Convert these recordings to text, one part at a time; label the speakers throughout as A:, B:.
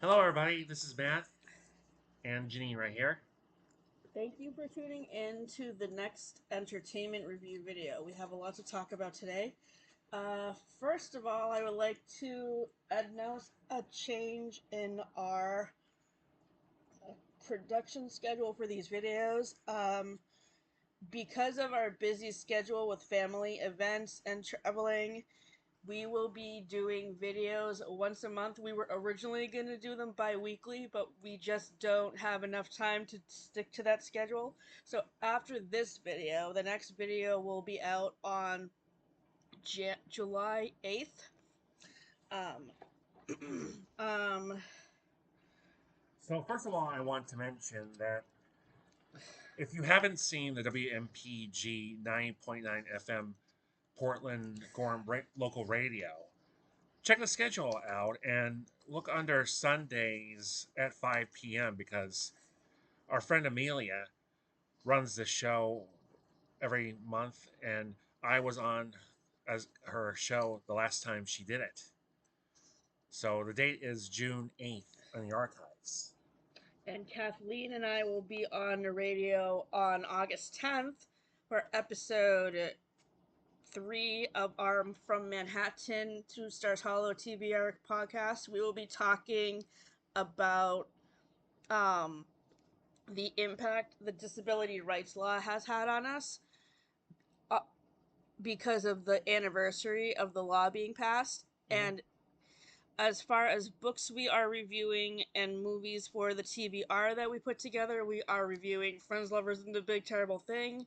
A: Hello, everybody. This is Matt and Janine right here.
B: Thank you for tuning in to the next entertainment review video. We have a lot to talk about today. First of all, I would like to announce a change in our production schedule for these videos. Because of our busy schedule with family events and traveling, we will be doing videos once a month. We were originally going to do them bi-weekly, but we just don't have enough time to stick to that schedule. So after this video, the next video will be out on July 8th. Um, um,
A: So, first of all, I want to mention that if you haven't seen the WMPG 90.9 FM Portland Gorham local radio, check the schedule out and look under Sundays at 5 p.m. because our friend Amelia runs the show every month, and I was on as her show the last time she did it. So the date is June 8th in the archives.
B: and Kathleen and I will be on the radio on August 10th for episode 3 of our From Manhattan to Stars Hollow TBR podcast. We will be talking about um, the impact the disability rights law has had on us uh, because of the anniversary of the law being passed.
A: Mhm.
B: And as far as books we are reviewing and movies for the TBR that we put together, we are reviewing Friends, Lovers, and the Big Terrible Thing.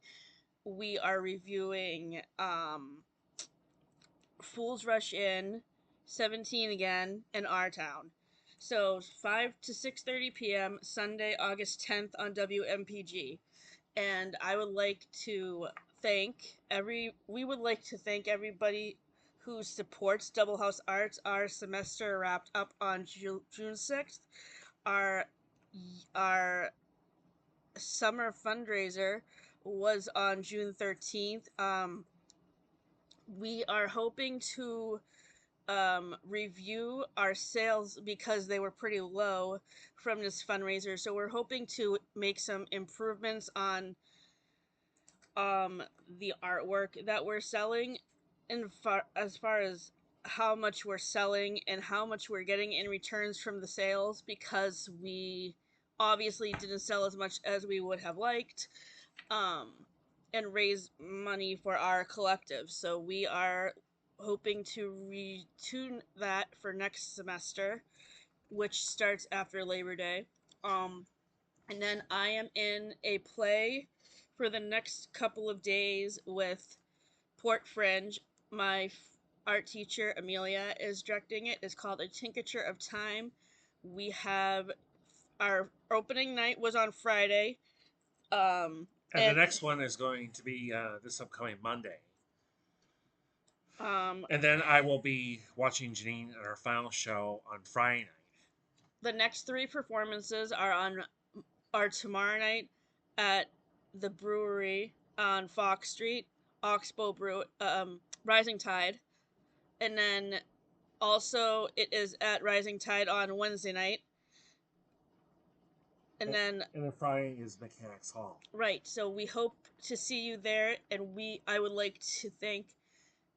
B: We are reviewing Fools Rush In, 17 Again, and Our Town. So 5 to 6:30 p.m. Sunday, August 10th on WMPG. And I would like to we would like to thank everybody who supports Double House Arts. Our semester wrapped up on June 6th. Our our summer fundraiser was on June 13th. We are hoping to review our sales because they were pretty low from this fundraiser. So we're hoping to make some improvements on the artwork that we're selling, and as far as how much we're selling and how much we're getting in returns from the sales, because we obviously didn't sell as much as we would have liked, um, and raise money for our collective. So we are hoping to retune that for next semester, which starts after Labor Day. Um, and then I am in a play for the next couple of days with Port Fringe. My art teacher, Amelia, is directing it. It's called A Tincture of Time. We have our opening night was on Friday. Um,
A: And the
B: and
A: next one is going to be this upcoming Monday.
B: um,
A: And then I will be watching Janine at our final show on Friday night.
B: the next three performances are tomorrow night at the brewery on Fox Street, Oxbow Brew, Rising Tide, and then also it is at Rising Tide on Wednesday night, and then
A: And then Friday is Mechanics Hall.
B: right. So we hope to see you there, and I would like to thank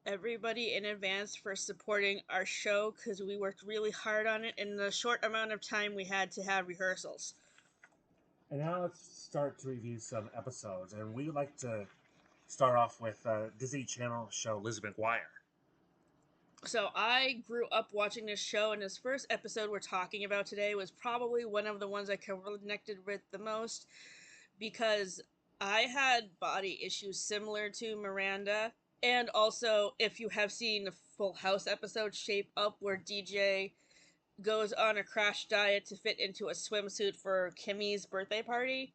B: everybody in advance for supporting our show because we worked really hard on it in the short amount of time we had to have rehearsals.
A: And now let's start to review some episodes. And we would like to start off with Disney Channel show Lizzie McGuire.
B: So I grew up watching this show, and this first episode we're talking about today was probably one of the ones I connected with the most because I had body issues similar to Miranda. And also, if you have seen the Full House episode Shape Up, where DJ goes on a crash diet to fit into a swimsuit for Kimmy's birthday party,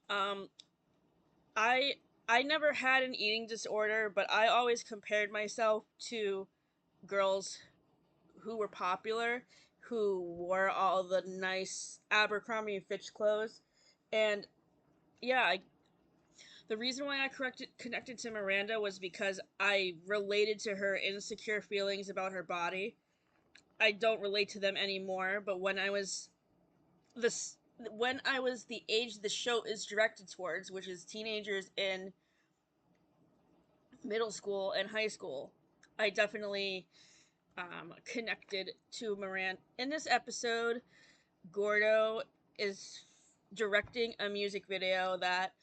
B: um, I I never had an eating disorder, but I always compared myself to girls who were popular, who wore all the nice Abercrombie and Fitch clothes, and yeah, the reason why I connected to Miranda was because I related to her insecure feelings about her body. I don't relate to them anymore. But when I was this when I was the age the show is directed towards, which is teenagers in middle school and high school, I definitely connected to Miranda. In this episode, Gordo is directing a music video that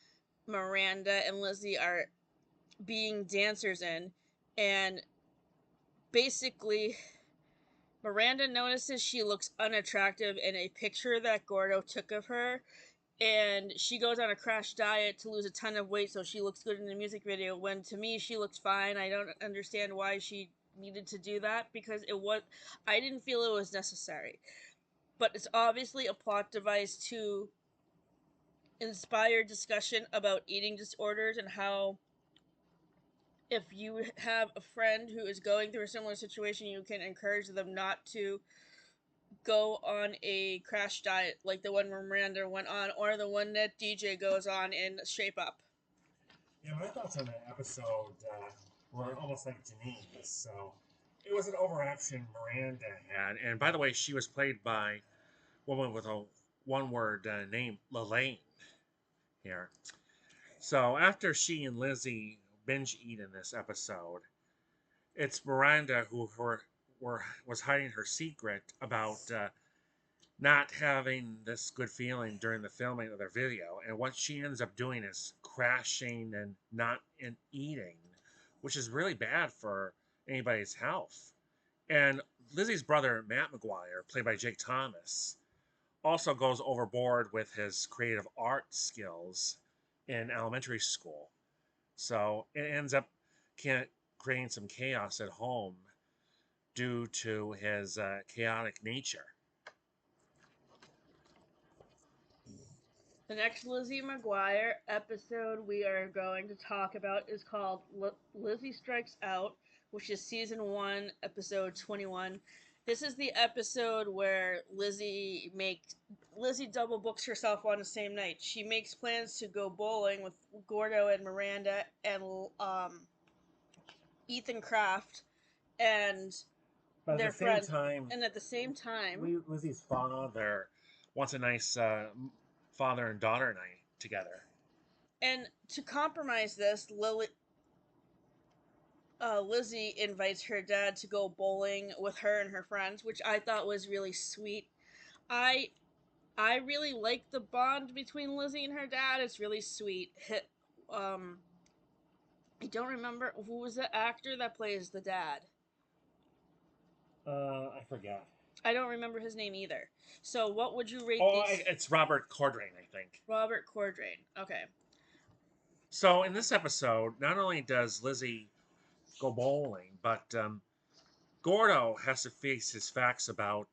B: Miranda and Lizzie are being dancers in, and basically Miranda notices she looks unattractive in a picture that Gordo took of her, and she goes on a crash diet to lose a ton of weight so she looks good in the music video, when to me she looks fine. I don't understand why she needed to do that, because I didn't feel it was necessary. But it's obviously a plot device to inspire discussion about eating disorders, and how if you have a friend who is going through a similar situation, you can encourage them not to go on a crash diet like the one where Miranda went on, or the one that DJ goes on in Shape Up.
A: Yeah, my thoughts on that episode were almost like Janine's. So it was an overaction Miranda had. And by the way, she was played by a woman with a one word name, Lelaine, here. So after she and Lizzie binge eat in this episode, it's Miranda was hiding her secret about not having this good feeling during the filming of their video. And what she ends up doing is crashing and not in eating, which is really bad for anybody's health. And Lizzie's brother, Matt McGuire, played by Jake Thomas, also goes overboard with his creative art skills in elementary school. So it ends up creating some chaos at home due to his chaotic nature.
B: The next Lizzie McGuire episode we are going to talk about is called Lizzie Strikes Out, which is season 1, episode 21. This is the episode where Lizzie double books herself on the same night. She makes plans to go bowling with Gordo and Miranda and Ethan Kraft and
A: But at
B: their
A: the same
B: friend.
A: time,
B: And at the same time,
A: Lizzie's father wants a nice father and daughter night together.
B: and to compromise this, Lizzie invites her dad to go bowling with her and her friends, which I thought was really sweet. I I really like the bond between Lizzie and her dad. It's really sweet. Um, I don't remember who was the actor that plays the dad.
A: I forget.
B: I don't remember his name either. So, what would you rate
A: Oh,
B: these?
A: it's Robert Cordrain, I think.
B: Robert Cordrain. Okay.
A: So in this episode, not only does Lizzie go bowling, but Gordo has to face his facts about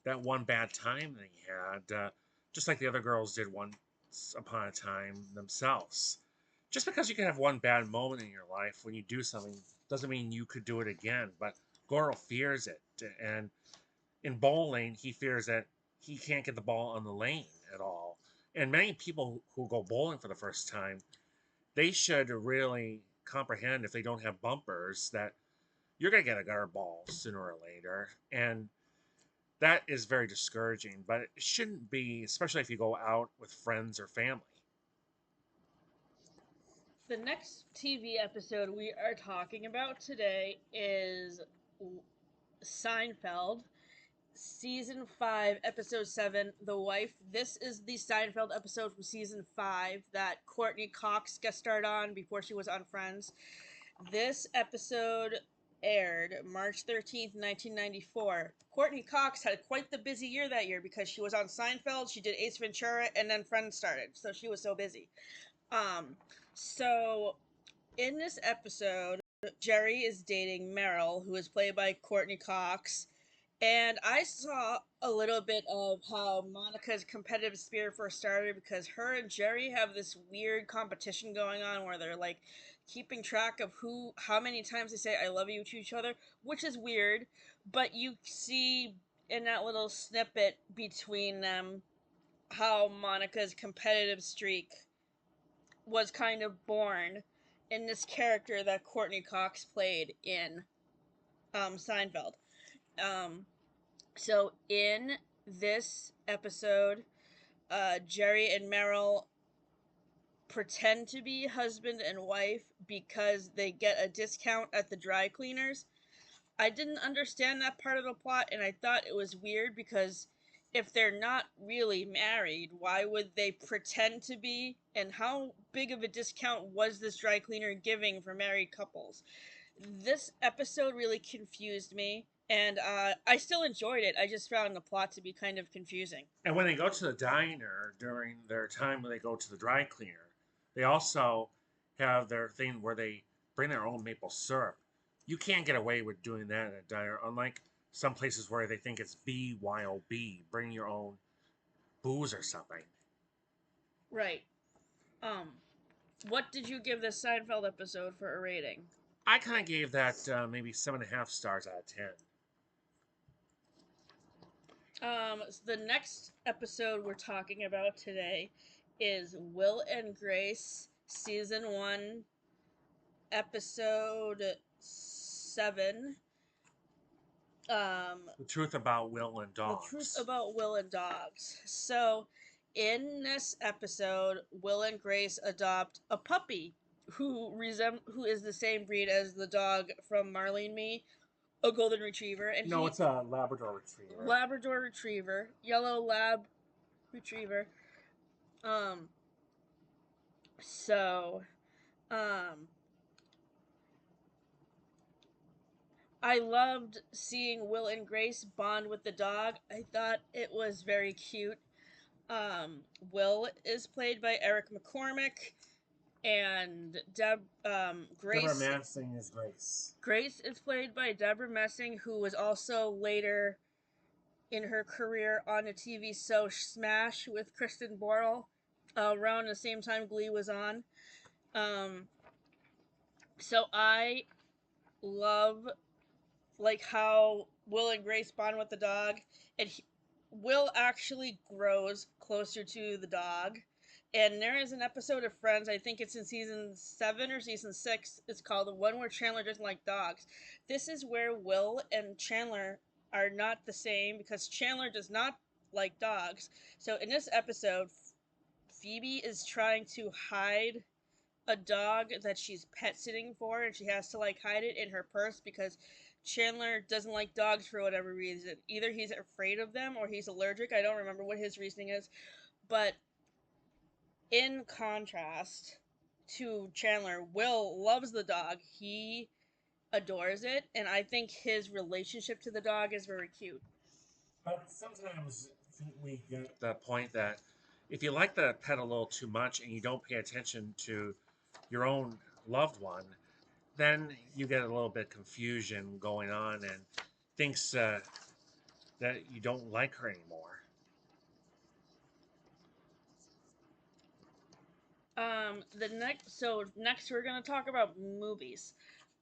A: that one bad time that he had, just like the other girls did once upon a time themselves. Just because you can have one bad moment in your life when you do something doesn't mean you could do it again. But Gordo fears it, and in bowling, he fears that he can't get the ball on the lane at all. And many people who go bowling for the first time, they should really comprehend, if they don't have bumpers, that you're going to get a gutter ball sooner or later. And that is very discouraging, but it shouldn't be, especially if you go out with friends or family.
B: The next TV episode we are talking about today is Seinfeld, season 5, episode 7, The Wife. This is the Seinfeld episode from season 5 that Courtney Cox guest starred on before she was on Friends. This episode aired March 13th, 1994. Courtney Cox had quite the busy year that year because she was on Seinfeld, she did Ace Ventura, and then Friends started. So she was so busy. So in this episode, Jerry is dating Meryl, who is played by Courtney Cox. And I saw a little bit of how Monica's competitive spirit first started, because her and Jerry have this weird competition going on where they're like keeping track of how many times they say I love you to each other, which is weird. But you see in that little snippet between them how Monica's competitive streak was kind of born in this character that Courtney Cox played in Seinfeld. Um, So in this episode, Jerry and Meryl pretend to be husband and wife because they get a discount at the dry cleaners. I didn't understand that part of the plot, and I thought it was weird because if they're not really married, why would they pretend to be? And how big of a discount was this dry cleaner giving for married couples? This episode really confused me, and I still enjoyed it. I just found the plot to be kind of confusing.
A: And when they go to the diner during their time when they go to the dry cleaner, they also have their thing where they bring their own maple syrup. You can't get away with doing that at a diner, unlike some places where they think it's BYOB, bring your own booze or something.
B: Right. Um, what did you give this Seinfeld episode for a rating?
A: I kind of gave that maybe 7.5 stars out of 10.
B: So the next episode we're talking about today is Will and Grace, season 1, episode 7.
A: The truth about Will and
B: The truth
A: dogs.
B: about Will and dogs. So, in this episode, Will and Grace adopt a puppy who is the same breed as the dog from Marley and Me, a golden retriever, and
A: No, it's a Labrador Retriever.
B: Labrador Retriever, yellow lab retriever. Um, so, um, I loved seeing Will and Grace bond with the dog. I thought it was very cute. Will is played by Eric McCormick, and Grace.
A: Deborah Messing is Grace.
B: Grace is played by Deborah Messing, who was also later in her career on a TV show Smash with Kristen Borle, around the same time Glee was on. So I love like how Will and Grace bond with the dog, and Will actually grows closer to the dog. And there is an episode of Friends, I think it's in season 7 or season 6. It's called The One Where Chandler Doesn't Like Dogs. This is where Will and Chandler are not the same because Chandler does not like dogs. So in this episode, Phoebe is trying to hide a dog that she's pet sitting for, and she has to like hide it in her purse because Chandler doesn't like dogs for whatever reason. Either he's afraid of them or he's allergic. I don't remember what his reasoning is. But in contrast to Chandler, Will loves the dog. He adores it, and I think his relationship to the dog is very cute.
A: But sometimes we get the point that if you like the pet a little too much and you don't pay attention to your own loved one, then you get a little bit confusion going on and thinks that you don't like her anymore.
B: Next we're gonna talk about movies.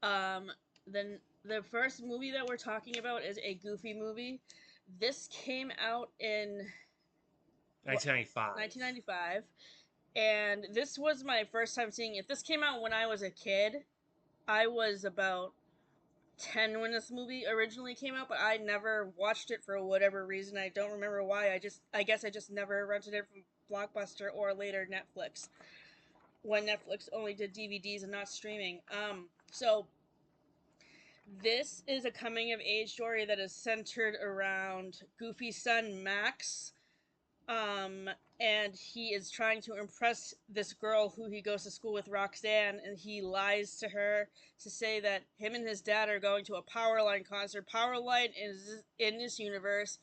B: Then the first movie that we're talking about is a Goofy movie. This came out in
A: 1995.
B: 1995, and this was my first time seeing it. This came out when I was a kid. I was about 10 when this movie originally came out, but I never watched it for whatever reason. I don't remember why. I guess I just never rented it from Blockbuster or later Netflix, when Netflix only did DVDs and not streaming. So this is a coming of age story that is centered around Goofy's son Max. And he is trying to impress this girl who he goes to school with, Roxanne, and he lies to her to say that him and his dad are going to a Powerline concert. Powerline is, in this universe,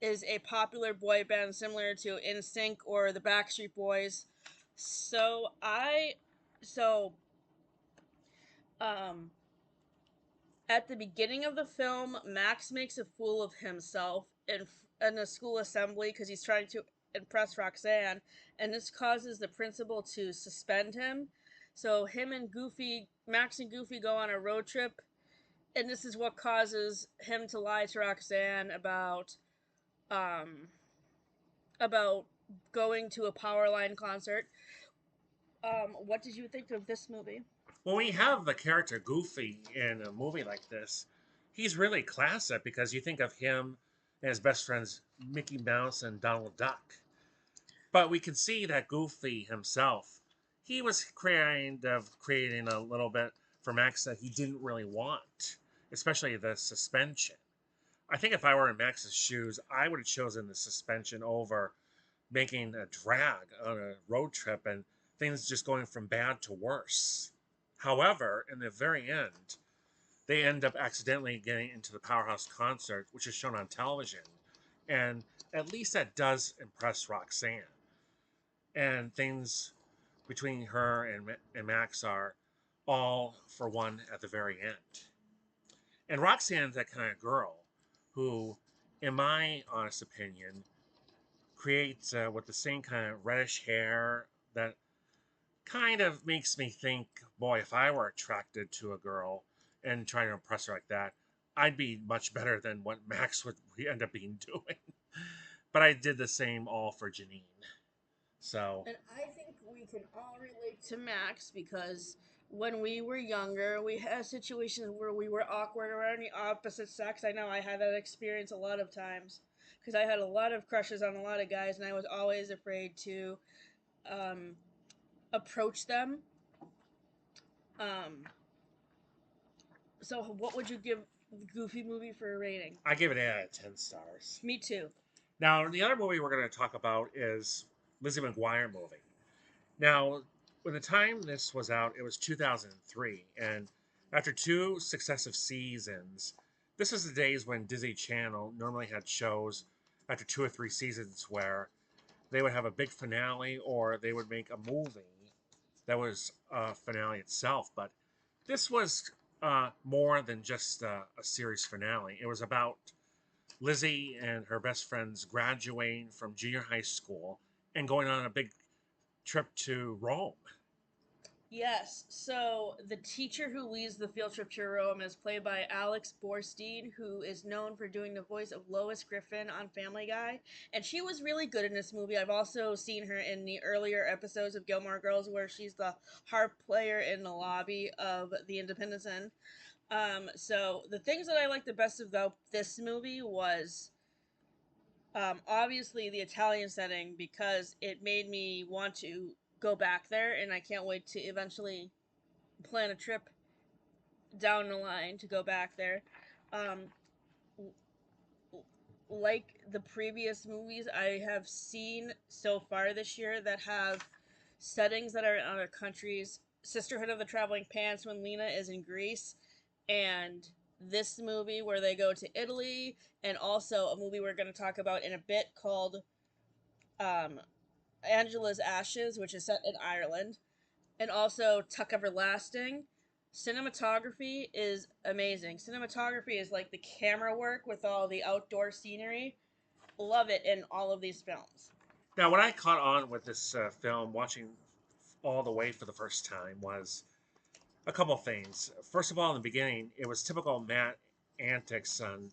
B: is a popular boy band similar to NSYNC or the Backstreet Boys. So um, at the beginning of the film, Max makes a fool of himself in a school assembly because he's trying to impress Roxanne, and this causes the principal to suspend him. So Max and Goofy go on a road trip, and this is what causes him to lie to Roxanne um about going to a Powerline concert. What did you think of this movie?
A: When we have the character Goofy in a movie like this, he's really classic because you think of him and his best friends Mickey Mouse and Donald Duck. But we can see that Goofy himself, he was kind of creating a little bit for Max that he didn't really want, especially the suspension. I think if I were in Max's shoes, I would have chosen the suspension over making a drag on a road trip and things just going from bad to worse. However, in the very end, they end up accidentally getting into the Powerhouse concert, which is shown on television. And at least that does impress Roxanne. And things between her and Max are all for one at the very end. And Roxanne's that kind of girl who, in my honest opinion, creates with the same kind of reddish hair that kind of makes me think, boy, if I were attracted to a girl and trying to impress her like that, I'd be much better than what Max would end up being doing. But I did the same all for Janine. So,
B: And I think we can all relate to Max because when we were younger, we had situations where we were awkward around the opposite sex. I know I had that experience a lot of times because I had a lot of crushes on a lot of guys, and I was always afraid to um, approach them. Um, so, what would you give the Goofy movie for a rating?
A: I give it 8 out of 10 stars.
B: Me too.
A: Now, the other movie we're going to talk about is Lizzie McGuire movie. Now, when the time this was out, it was 2003, and after 2 successive seasons, this was the days when Disney Channel normally had shows after 2 or 3 seasons where they would have a big finale or they would make a movie that was a finale itself. But this was more than just a series finale. It was about Lizzie and her best friends graduating from junior high school and going on a big trip to Rome.
B: Yes, so the teacher who leads the field trip to Rome is played by Alex Borstein, who is known for doing the voice of Lois Griffin on Family Guy. And she was really good in this movie. I've also seen her in the earlier episodes of Gilmore Girls, where she's the harp player in the lobby of the Independence Inn. So the things that I liked the best about this movie was obviously the Italian setting because it made me want to go back there, and I can't wait to eventually plan a trip down the line to go back there. Um, like the previous movies I have seen so far this year that have settings that are in other countries, Sisterhood of the Traveling Pants when Lena is in Greece, and this movie where they go to Italy, and also a movie we're going to talk about in a bit called um, Angela's Ashes, which is set in Ireland, and also Tuck Everlasting. Cinematography is amazing. Cinematography is like the camera work with all the outdoor scenery. Love it in all of these films.
A: Now, what I caught on with this film, watching all the way for the first time, was a couple of things. First of all, in the beginning, it was typical Matt antics on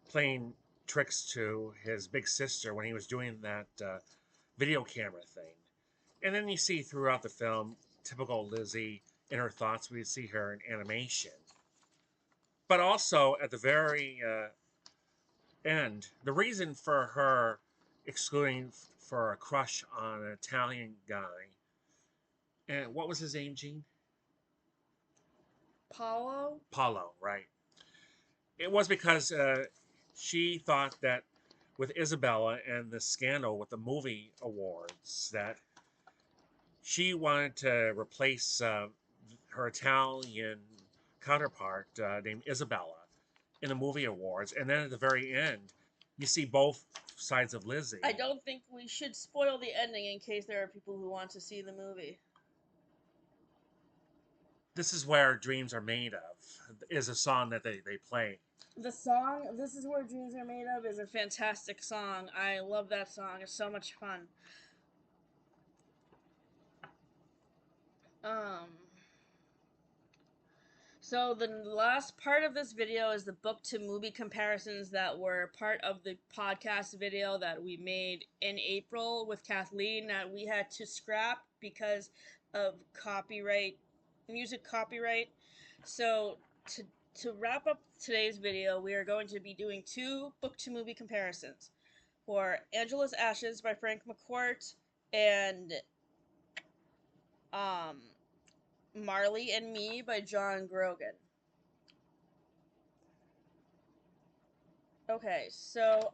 A: playing tricks to his big sister when he was doing that video camera thing. And then you see throughout the film, typical Lizzie in her thoughts. We see her in animation. But also at the very end, the reason for her excluding for a crush on an Italian guy, and what was his name, Gene?
B: Paulo?
A: Paulo, right? It was because she thought that with Isabella and the scandal with the movie awards that she wanted to replace her Italian counterpart named Isabella in the movie awards, and then at the very end, you see both sides of Lizzie.
B: I don't think we should spoil the ending in case there are people who want to see the movie.
A: This is where dreams are made of is a song that they play.
B: The song "This Is Where Dreams Are Made Of" is a fantastic song. I love that song. It's so much fun. Um, So the last part of this video is the book to movie comparisons that were part of the podcast video that we made in April with Kathleen that we had to scrap because of copyright, music copyright. So to wrap up today's video, we are going to be doing 2 book-to-movie comparisons for Angela's Ashes by Frank McCourt and um, Marley and Me by John Grogan. Okay, so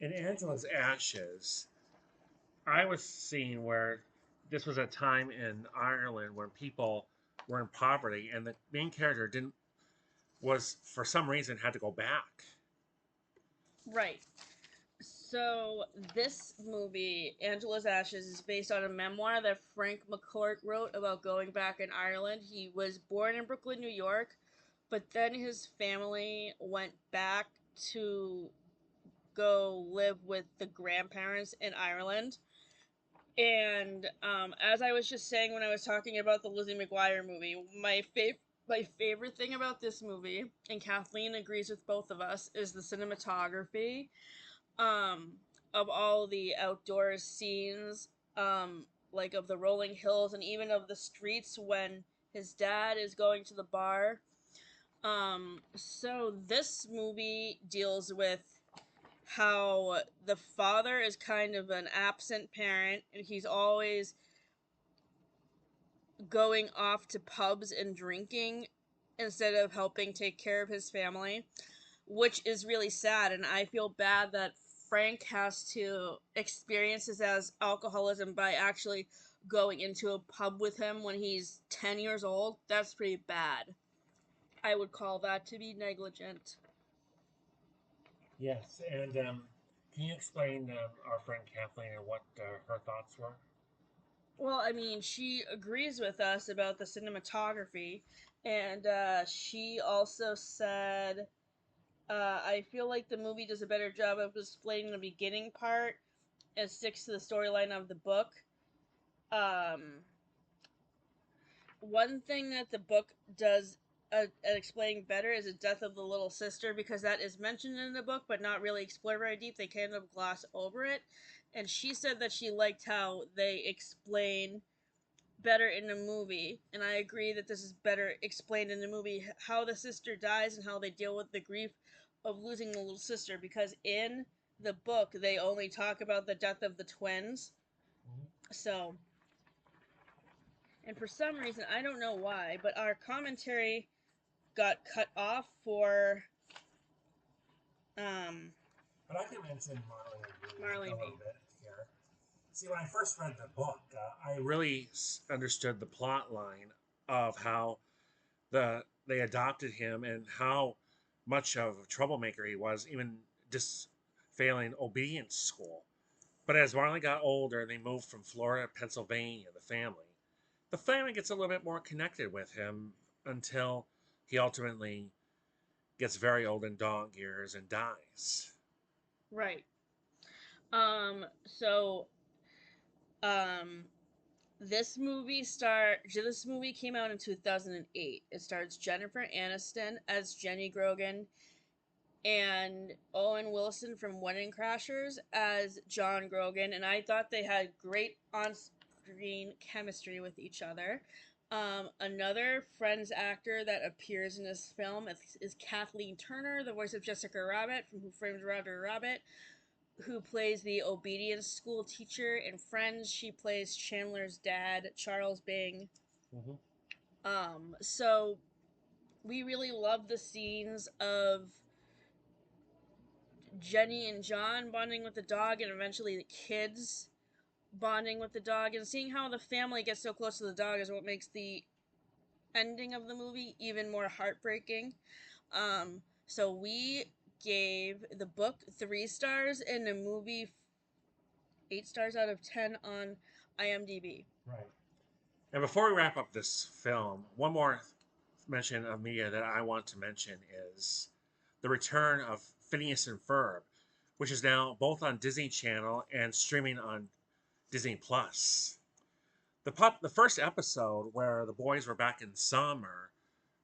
A: In Angela's Ashes, I was seeing where this was a time in Ireland when people were in poverty, and the main character didn't was for some reason had to go back.
B: right. So this movie, Angela's Ashes, is based on a memoir that Frank McCourt wrote about going back in Ireland. He was born in Brooklyn, New York, but then his family went back to go live with the grandparents in Ireland. And as I was just saying when I was talking about the Lizzie McGuire movie, my favorite thing about this movie, and Kathleen agrees with both of us, is the cinematography um, of all the outdoor scenes, like of the rolling hills and even of the streets when his dad is going to the bar. So this movie deals with how the father is kind of an absent parent and he's always going off to pubs and drinking instead of helping take care of his family, which is really sad. And I feel bad that Frank has to experience his as alcoholism by actually going into a pub with him when he's 10 years old. That's pretty bad. I would call that to be negligent.
A: Yes, and can you explain our friend Kathleen and what her thoughts were?
B: Well, I mean, she agrees with us about the cinematography, and she also said, I feel like the movie does a better job of explaining the beginning part and sticks to the storyline of the book. Um, One thing that the book does explain better is the death of the little sister, because that is mentioned in the book but not really explored very deep. They kind of gloss over it. And she said that she liked how they explain better in the movie, and I agree that this is better explained in the movie how the sister dies and how they deal with the grief of losing the little sister, because in the book they only talk about the death of the twins. So, and for some reason I don't know why, but our commentary got cut off for um
A: But I can mention Marley and Me
B: Marley
A: a
B: and
A: little
B: Me.
A: bit here. See, when I first read the book, I really understood the plot line of how they adopted him and how much of a troublemaker he was, even just failing obedience school. But as Marley got older and they moved from Florida to Pennsylvania, the family gets a little bit more connected with him until he ultimately gets very old in dog years and dies.
B: Right. So um this movie came out in 2008. It stars Jennifer Aniston as Jenny Grogan and Owen Wilson from Wedding Crashers as John Grogan, and I thought they had great on-screen chemistry with each other. Another Friends actor that appears in this film is Kathleen Turner, the voice of Jessica Rabbit from Who Framed Roger Rabbit, who plays the obedience school teacher in Friends. She plays Chandler's dad, Charles Bing.
A: Mm-hmm.
B: So we really love the scenes of Jenny and John bonding with the dog, and eventually the kids bonding with the dog, and seeing how the family gets so close to the dog is what makes the ending of the movie even more heartbreaking. So we gave the book 3 stars and the movie 8 stars out of 10 on IMDb.
A: Right. And before we wrap up this film, one more mention of media that I want to mention is the return of Phineas and Ferb, which is now both on Disney Channel and streaming on Disney Plus. The first episode where the boys were back in summer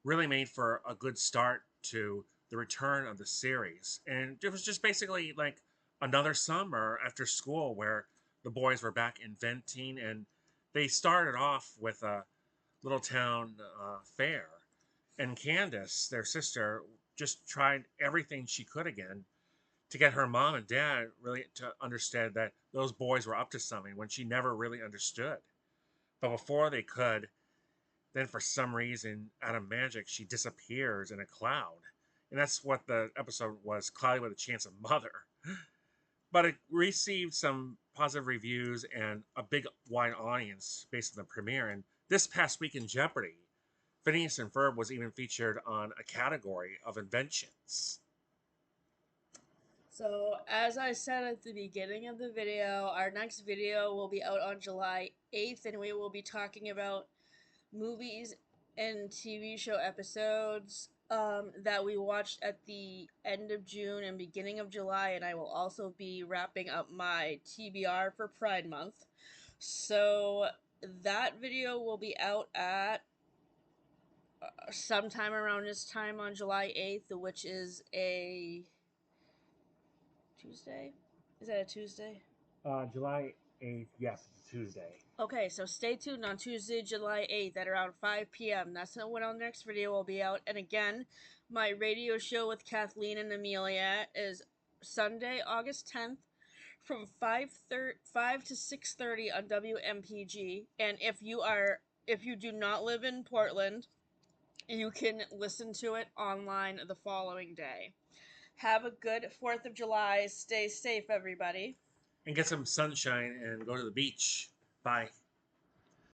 A: really made for a good start to the return of the series. And it was just basically like another summer after school where the boys were back inventing, and they started off with a little town fair. And Candace, their sister, just tried everything she could again to get her mom and dad really to understand that those boys were up to something when she never really understood. But before they could, then for some reason, out of magic, she disappears in a cloud. And that's what the episode was, Cloudy with a Chance of Mother. But it received some positive reviews and a big wide audience based on the premiere. And this past week in Jeopardy, Phineas and Ferb was even featured on a category of inventions.
B: So, as I said at the beginning of the video, our next video will be out on July 8th, and we will be talking about movies and TV show episodes that we watched at the end of June and beginning of July, and I will also be wrapping up my TBR for Pride Month. So, that video will be out at sometime around this time on July 8th, which is a Tuesday. Is that a Tuesday?
A: July 8th, yes, it's Tuesday.
B: Okay, so stay tuned on Tuesday, July 8th at around 5 p.m. That's when our next video will be out. And again, my radio show with Kathleen and Amelia is Sunday, August 10th from 5 to 6:30 on WMPG. And if you do not live in Portland, you can listen to it online the following day. Have a good 4th of July. Stay safe, everybody.
A: And get some sunshine and go to the beach. Bye.